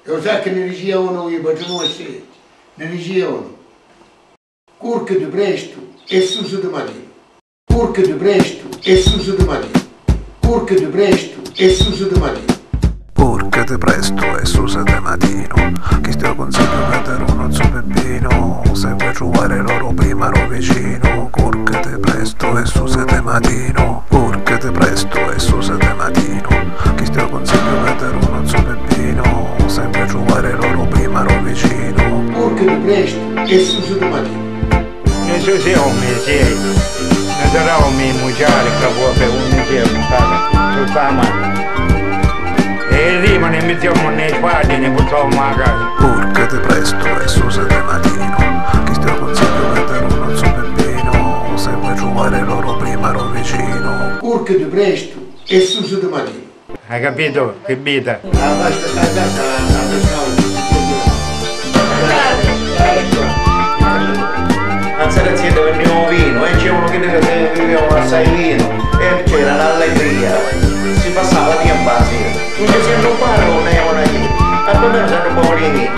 Lo sa che ne dicevano io facciamo se ne dicevano curca di presto e suso di mattina, curca di presto e suso di mattina, curca di presto e suso di mattina. Curca di presto e suso di mattino, chi ti consiglio vedere uno suo peppino, se vuoi trovare loro prima lo vicino. Curca di presto e suso di mattino, curca di presto e suso di mattino, chi ti consiglio vedere uno suo peppino, se vuoi trovare loro prima lo vicino. Curca di presto e suso di mattina. Non so se ho un mese, non sarà un mese mugiare che vuoi per un mese montare sul fama. E prima ne mettiamo nei sguardi, ne buttiamo a casa. Curca di presto e suso di mattino, chi ti consiglio vedere uno suo peppino, se vuoi trovare loro prima lo vicino. Curca di presto e suso di mattina. Hai capito? Che vita? Basta a casa a pescare. Anzi venivamo vino e c'è uno che bevevamo assai vino e c'era l'allegria, si passava tempo a sera, non ci si arrubbare non ne avevano niente, almeno si arrubbavano di vino.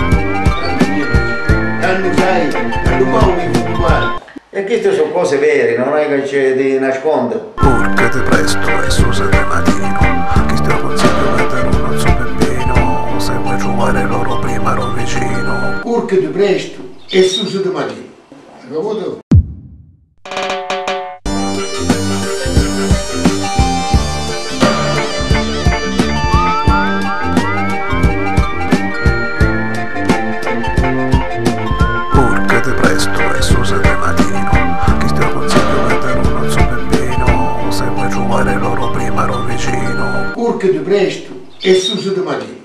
Tanto sai, arrubbavano i fuoco. E queste sono cose vere, non è che c'è di nascondere. Curca di presto e suso di mattino, chi ti consiglio vedere uno suo peppino, se vuoi trovare loro prima lo vicino. Curca di presto e suso di mattina. Hai capito? Curca di presto e suso di mattino, chi ti consiglio vedere uno suo peppino, se vuoi trovare loro prima lo vicino. Curca di presto e suso di mattina.